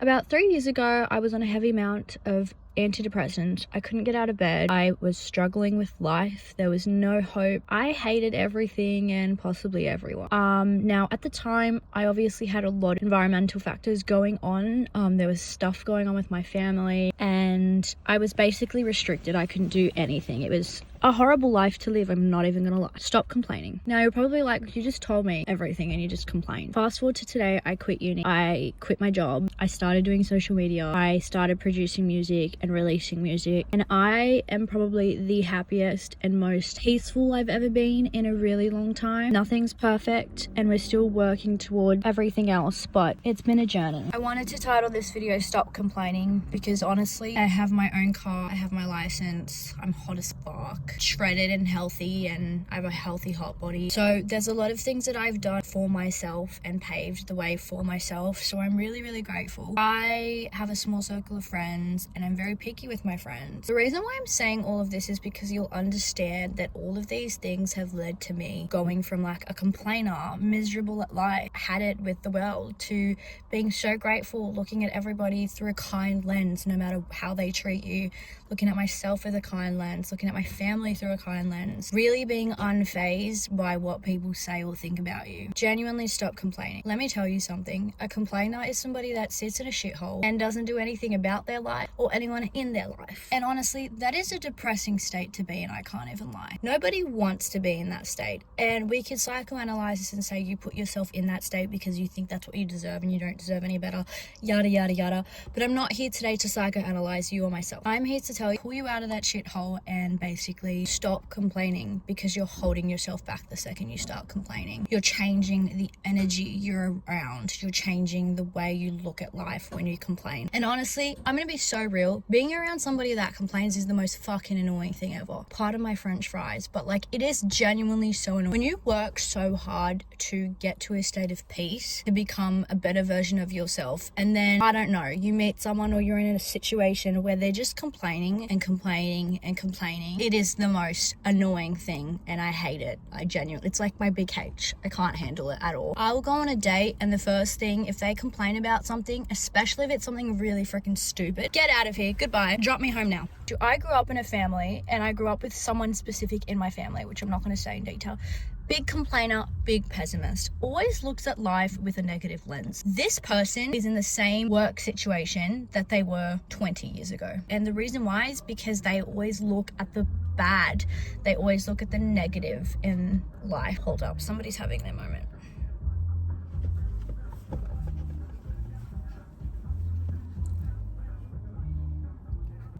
About 3 years ago, I was on a heavy amount of antidepressants. I couldn't get out of bed. I was struggling with life. There was no hope. I hated everything and possibly everyone. Now at the time, I obviously had a lot of environmental factors going on. There was stuff going on with my family and I was basically restricted. I couldn't do anything. It was a horrible life to live. I'm not even gonna lie. Stop complaining. Now you're probably like, you just told me everything and you just complained. Fast forward to today, I quit uni. I quit my job. I started doing social media. I started producing music and releasing music. And I am probably the happiest and most peaceful I've ever been in a really long time. Nothing's perfect and we're still working toward everything else, but it's been a journey. I wanted to title this video Stop Complaining because honestly, I have my own car. I have my license. I'm hot as fuck. Shredded and healthy, and I have a healthy hot body. So there's a lot of things that I've done for myself and paved the way for myself. So I'm really, really grateful. I have a small circle of friends and I'm very picky with my friends. The reason why I'm saying all of this is because you'll understand that all of these things have led to me going from like a complainer, miserable at life, had it with the world, to being so grateful, looking at everybody through a kind lens, no matter how they treat you, looking at myself with a kind lens, looking at my family through a kind lens, really being unfazed by what people say or think about you. Genuinely stop complaining. Let me tell you something. A complainer is somebody that sits in a shithole and doesn't do anything about their life or anyone in their life. And honestly, that is a depressing state to be in, I can't even lie. Nobody wants to be in that state. And we can psychoanalyze this and say you put yourself in that state because you think that's what you deserve and you don't deserve any better, yada, yada, yada. But I'm not here today to psychoanalyze you or myself. I'm here to tell you, pull you out of that shithole and basically stop complaining, because you're holding yourself back the second you start complaining. You're changing the energy you're around. You're changing the way you look at life when you complain. And honestly, I'm gonna be so real. Being around somebody that complains is the most fucking annoying thing ever. Pardon my French fries, but like, it is genuinely so annoying. When you work so hard to get to a state of peace, to become a better version of yourself, and then, I don't know, you meet someone or you're in a situation where they're just complaining and complaining and complaining. It is the most annoying thing and I hate it. I genuinely, it's like my big H. I can't handle it at all. I will go on a date and the first thing, if they complain about something, especially if it's something really freaking stupid, get out of here, goodbye, drop me home now. I grew up in a family and I grew up with someone specific in my family, which I'm not going to say in detail. Big complainer, big pessimist, always looks at life with a negative lens. This person is in the same work situation that they were 20 years ago. And the reason why is because they always look at the bad. They always look at the negative in life. Hold up, somebody's having their moment.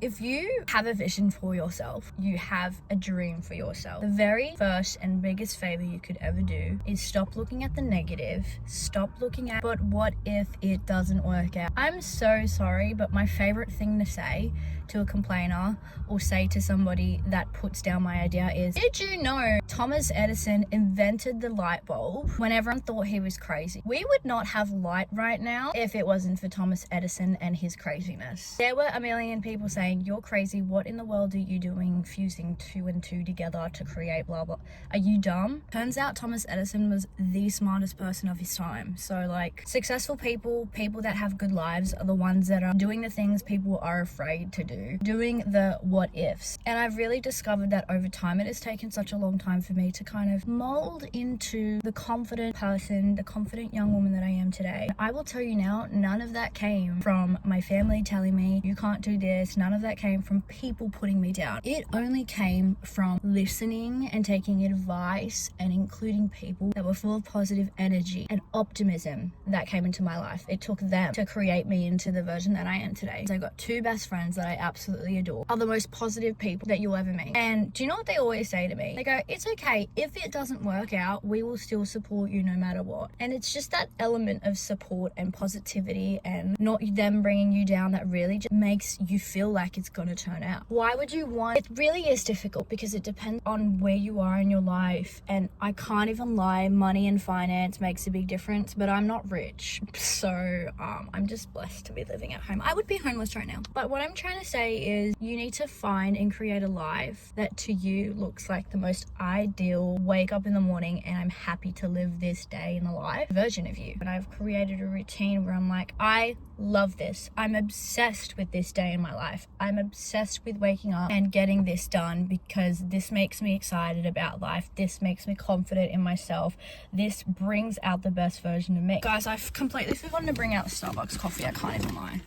If you have a vision for yourself, you have a dream for yourself, the very first and biggest favor you could ever do is stop looking at the negative, stop looking at, but what if it doesn't work out? I'm so sorry, but my favorite thing to say to a complainer or say to somebody that puts down my idea is, did you know Thomas Edison invented the light bulb when everyone thought he was crazy? We would not have light right now if it wasn't for Thomas Edison and his craziness. There were a million people saying, you're crazy, what in the world are you doing fusing 2 and 2 together to create blah blah? Are you dumb? Turns out Thomas Edison was the smartest person of his time. So like, successful people that have good lives are the ones that are doing the things people are afraid to do, doing the what ifs. And I've really discovered that over time, it has taken such a long time for me to kind of mold into the confident person, the confident young woman that I am today. I will tell you now, none of that came from my family telling me you can't do this. None of that came from people putting me down. It only came from listening and taking advice and including people that were full of positive energy and optimism that came into my life. It took them to create me into the version that I am today. So I got 2 best friends that I absolutely adore, are the most positive people that you'll ever meet. And do you know what they always say to me? They go, it's okay, if it doesn't work out, we will still support you no matter what. And it's just that element of support and positivity and not them bringing you down that really just makes you feel like it's gonna turn out. Why would you want, it really is difficult because it depends on where you are in your life. And I can't even lie, money and finance makes a big difference, but I'm not rich. So I'm just blessed to be living at home. I would be homeless right now. But what I'm trying to say is you need to find and create a life that to you looks like the most ideal wake up in the morning and I'm happy to live this day in the life version of you. And I've created a routine where I'm like, I love this. I'm obsessed with this day in my life. I'm obsessed with waking up and getting this done because this makes me excited about life. This makes me confident in myself. This brings out the best version of me. Guys, I've completely forgotten to bring out the Starbucks coffee. I can't even lie.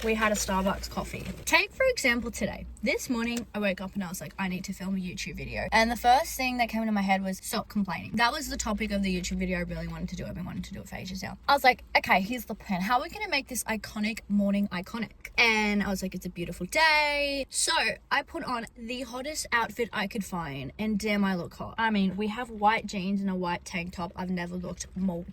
We had a Starbucks coffee. Take, for example, today. This morning, I woke up and I was like, I need to film a YouTube video. And the first thing that came into my head was stop complaining. That was the topic of the YouTube video I really wanted to do. I've been wanting to do it for ages now. I was like, okay, here's the plan. How are we gonna make this iconic morning iconic? And I was like, it's a beautiful day. So I put on the hottest outfit I could find, and damn, I look hot. I mean, we have white jeans and a white tank top. I've never looked more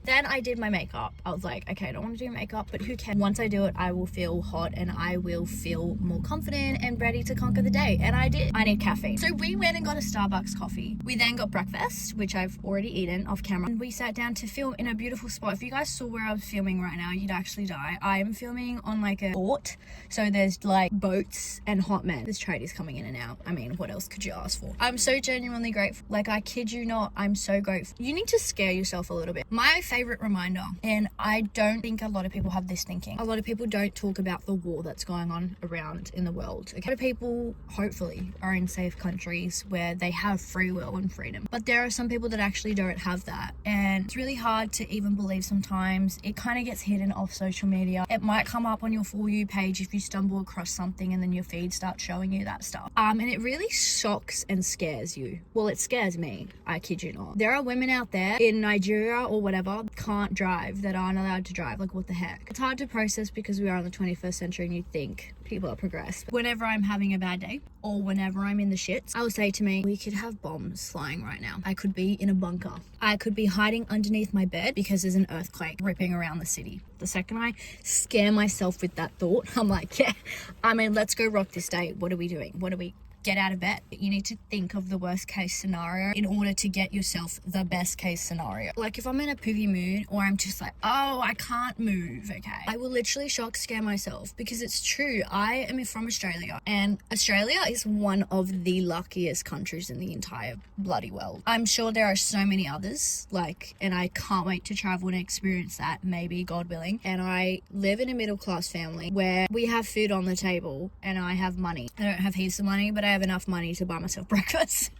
Then I did my makeup. I was like, okay, I don't want to do makeup, but who cares? Once I do it, I will feel hot and I will feel more confident and ready to conquer the day. And I did. I need caffeine. So we went and got a Starbucks coffee. We then got breakfast, which I've already eaten off camera. And we sat down to film in a beautiful spot. If you guys saw where I was filming right now, you'd actually die. I am filming on like a port. So there's like boats and hot men. There's tradies coming in and out. I mean, what else could you ask for? I'm so genuinely grateful. Like, I kid you not, I'm so grateful. You need to scare yourself a little bit. My favorite reminder, and I don't think a lot of people have this thinking. A lot of people don't talk about the war that's going on around in the world. Okay? A lot of people, hopefully, are in safe countries where they have free will and freedom. But there are some people that actually don't have that. And it's really hard to even believe sometimes. It kind of gets hidden off social media. It might come up on your For You page if you stumble across something and then your feed starts showing you that stuff. And it really shocks and scares you. Well, it scares me. I kid you not. There are women out there in Nigeria or whatever can't drive, that aren't allowed to drive. Like, what the heck? It's hard to process because we are in the 21st century and you think people are progressed. Whenever I'm having a bad day or whenever I'm in the shits, I will say to me, we could have bombs flying right now. I could be in a bunker. I could be hiding underneath my bed because there's an earthquake ripping around the city. The second I scare myself with that thought, I'm like, yeah, I mean, let's go rock this day. What are we doing? What are we get out of bed? You need to think of the worst case scenario in order to get yourself the best case scenario. Like, if I'm in a poopy mood or I'm just like, oh, I can't move, okay, I will literally scare myself because it's true. I am from Australia, and Australia is one of the luckiest countries in the entire bloody world. I'm sure there are so many others, like, and I can't wait to travel and experience that, maybe, God willing. And I live in a middle class family where we have food on the table and I have money. I don't have heaps of money, but I have enough money to buy myself breakfast.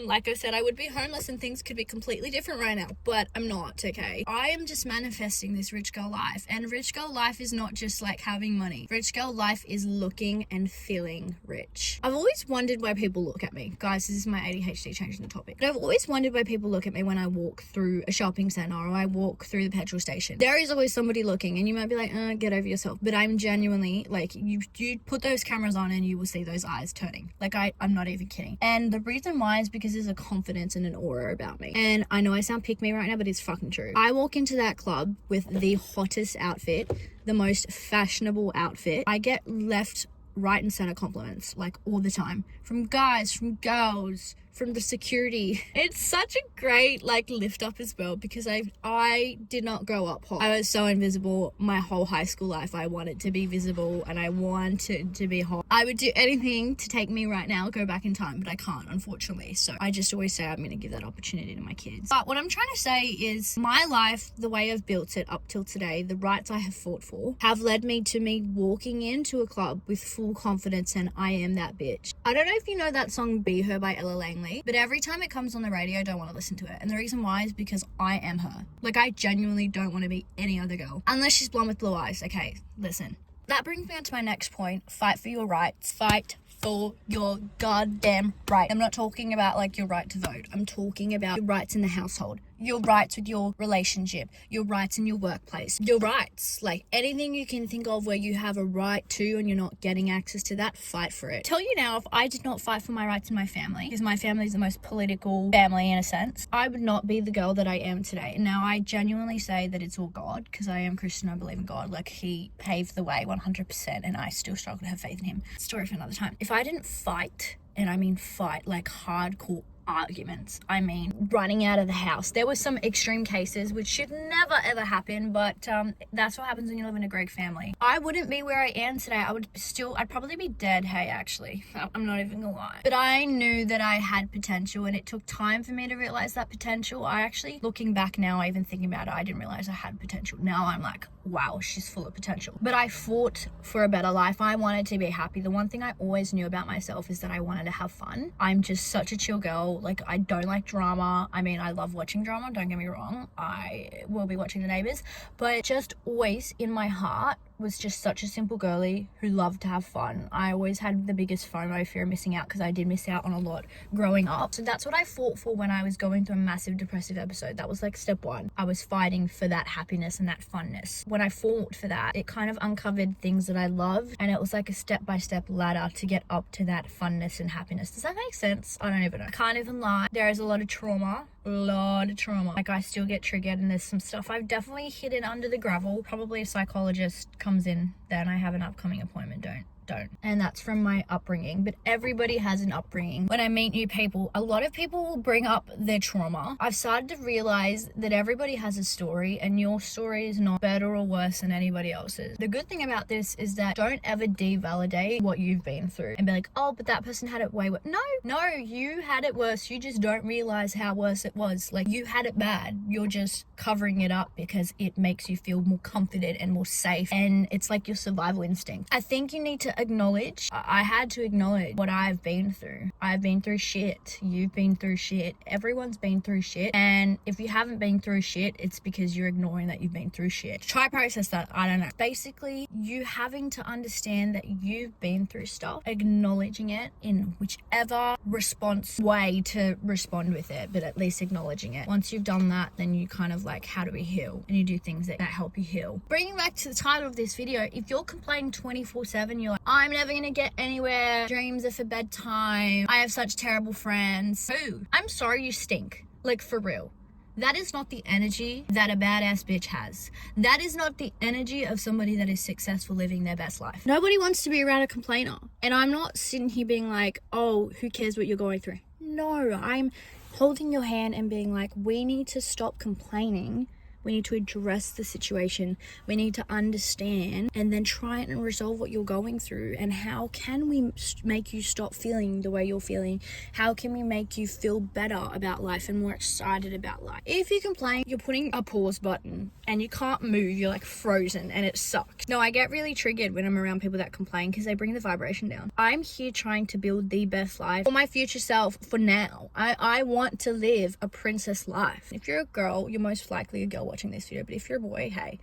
Like I said, I would be homeless and things could be completely different right now, but I'm not, okay? I am just manifesting this rich girl life, and rich girl life is not just like having money. Rich girl life is looking and feeling rich. I've always wondered why people look at me. Guys, this is my ADHD changing the topic. But I've always wondered why people look at me when I walk through a shopping center or I walk through the petrol station. There is always somebody looking, and you might be like, get over yourself. But I'm genuinely, like, you put those cameras on and you will see those eyes turning. Like, I'm not even kidding. And the reason why is because there's a confidence and an aura about me. And I know I sound pick me right now, but it's fucking true. I walk into that club with the hottest outfit, the most fashionable outfit. I get left, right, and center compliments, like, all the time. From guys, from girls, from the security. It's such a great, like, lift up as well, because I did not grow up hot. I was so invisible my whole high school life. I wanted to be visible and I wanted to be hot. I would do anything to take me right now, go back in time, but I can't, unfortunately. So I just always say I'm going to give that opportunity to my kids. But what I'm trying to say is my life, the way I've built it up till today, the rights I have fought for, have led me to me walking into a club with full confidence and I am that bitch. I don't know if you know that song Be Her by Ella Langley, but every time it comes on the radio, I don't want to listen to it. And the reason why is because I am her. Like, I genuinely don't want to be any other girl. Unless she's blonde with blue eyes. Okay, listen. That brings me on to my next point. Fight for your rights. Fight for your goddamn right. I'm not talking about, like, your right to vote. I'm talking about your rights in the household. Your rights with your relationship, your rights in your workplace, your rights, like anything you can think of where you have a right to and you're not getting access to that, fight for it. Tell you now, if I did not fight for my rights in my family, because my family is the most political family in a sense, I would not be the girl that I am today. And now I genuinely say that it's all God, because I am Christian, I believe in God. Like, he paved the way 100% and I still struggle to have faith in him. Story for another time. If I didn't fight, and I mean fight, like hardcore arguments, I mean running out of the house. There were some extreme cases which should never ever happen, but that's what happens when you live in a Greek family. I wouldn't be where I am today. I'd probably be dead. Hey, actually, I'm not even gonna lie. But I knew that I had potential, and it took time for me to realize that potential. I actually, looking back now, even thinking about it, I didn't realize I had potential. Now I'm like, wow, she's full of potential. But I fought for a better life. I wanted to be happy. The one thing I always knew about myself is that I wanted to have fun. I'm just such a chill girl. Like, I don't like drama. I mean, I love watching drama, don't get me wrong. I will be watching The Neighbours, but just always in my heart was just such a simple girly who loved to have fun. I always had the biggest FOMO, fear of missing out, because I did miss out on a lot growing up. So that's what I fought for when I was going through a massive depressive episode. That was like step one. I was fighting for that happiness and that funness. When I fought for that, it kind of uncovered things that I loved, and it was like a step-by-step ladder to get up to that funness and happiness. Does that make sense? I don't even know. I can't even lie. There is a lot of trauma. Like, I still get triggered, and there's some stuff I've definitely hidden under the gravel. Probably a psychologist comes in, then I have an upcoming appointment. Don't. And that's from my upbringing. But everybody has an upbringing. When I meet new people, a lot of people will bring up their trauma. I've started to realize that everybody has a story, and your story is not better or worse than anybody else's. The good thing about this is that don't ever devalidate what you've been through and be like, oh, but that person had it way worse. No, you had it worse. You just don't realize how worse it was. Like, you had it bad. You're just covering it up because it makes you feel more comforted and more safe, and it's like your survival instinct. I think you need to acknowledge. I had to acknowledge what I've been through. I've been through shit. You've been through shit. Everyone's been through shit. And if you haven't been through shit, it's because you're ignoring that you've been through shit. Try process that. I don't know. Basically, you having to understand that you've been through stuff, acknowledging it in whichever response way to respond with it, but at least acknowledging it. Once you've done that, then you kind of like, how do we heal? And you do things that help you heal. Bringing back to the title of this video, if you're complaining 24/7, you're like, I'm never gonna get anywhere. Dreams are for bedtime. I have such terrible friends. Who? I'm sorry, you stink. Like, for real. That is not the energy that a badass bitch has. That is not the energy of somebody that is successful living their best life. Nobody wants to be around a complainer. And I'm not sitting here being like, oh, who cares what you're going through? No, I'm holding your hand and being like, we need to stop complaining. We need to address the situation. We need to understand and then try and resolve what you're going through. And how can we make you stop feeling the way you're feeling? How can we make you feel better about life and more excited about life? If you complain, you're putting a pause button and you can't move. You're like frozen, and it sucks. No, I get really triggered when I'm around people that complain because they bring the vibration down. I'm here trying to build the best life for my future self for now. I want to live a princess life. If you're a girl, you're most likely a girl watching this video, but if you're a boy, hey,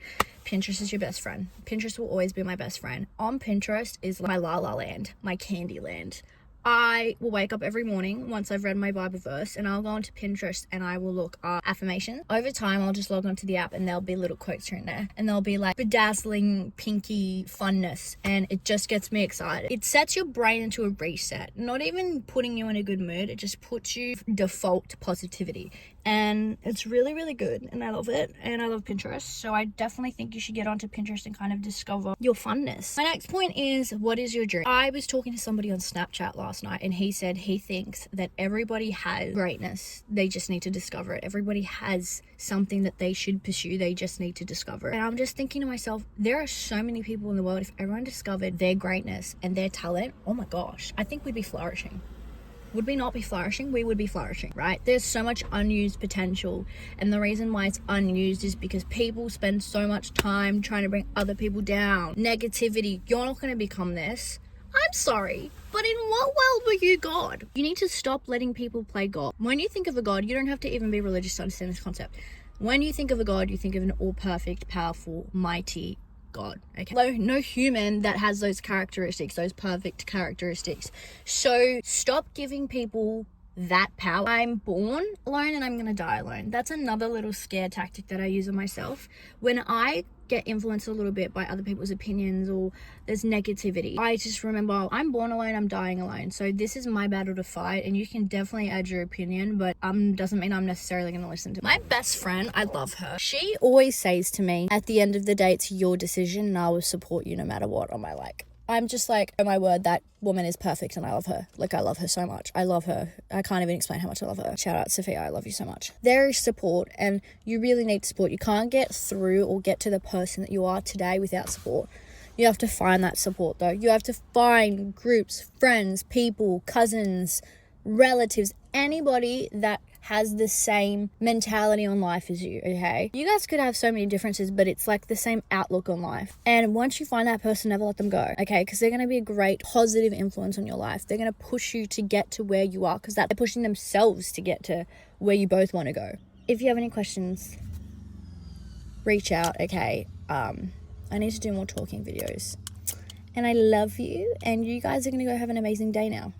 Pinterest is your best friend. Pinterest will always be my best friend. On Pinterest is my la la land, my candy land. I will wake up every morning once I've read my Bible verse, and I'll go onto Pinterest and I will look at affirmations. Over time, I'll just log onto the app and there'll be little quotes here and there, and they'll be like bedazzling, pinky funness, and it just gets me excited. It sets your brain into a reset, not even putting you in a good mood. It just puts you default to positivity, and it's really, really good, and I love it, and I love Pinterest. So I definitely think you should get onto Pinterest and kind of discover your funness. My next point is, what is your dream? I was talking to somebody on Snapchat last night, and he said he thinks that everybody has greatness. They just need to discover it. Everybody has something that they should pursue. They just need to discover it. And I'm just thinking to myself, there are so many people in the world. If everyone discovered their greatness and their talent, oh my gosh, I think we'd be flourishing. Would we not be flourishing? We would be flourishing, right? There's so much unused potential, and the reason why it's unused is because people spend so much time trying to bring other people down. Negativity. You're not going to become this. I'm sorry, but in what world were you God? You need to stop letting people play God. When you think of a God, you don't have to even be religious to understand this concept. When you think of a God, you think of an all-perfect, powerful, mighty God. Okay, no human that has those characteristics, those perfect characteristics. So stop giving people that power. I'm born alone and I'm gonna die alone. That's another little scare tactic that I use on myself. When I get influenced a little bit by other people's opinions or there's negativity, I just remember I'm born alone, I'm dying alone. So this is my battle to fight, and you can definitely add your opinion, but doesn't mean I'm necessarily going to listen to my best friend. I love her. She always says to me, at the end of the day, it's your decision and I will support you no matter what. I'm just like, oh my word, that woman is perfect and I love her. Like, I love her so much. I love her. I can't even explain how much I love her. Shout out Sophia, I love you so much. There is support, and you really need support. You can't get through or get to the person that you are today without support. You have to find that support though. You have to find groups, friends, people, cousins, relatives, anybody that has the same mentality on life as you, okay? You guys could have so many differences, but it's like the same outlook on life. And once you find that person, never let them go, okay? Because they're going to be a great positive influence on your life. They're going to push you to get to where you are, because they're pushing themselves to get to where you both want to go. If you have any questions, reach out, okay? I need to do more talking videos. And I love you, and you guys are going to go have an amazing day now.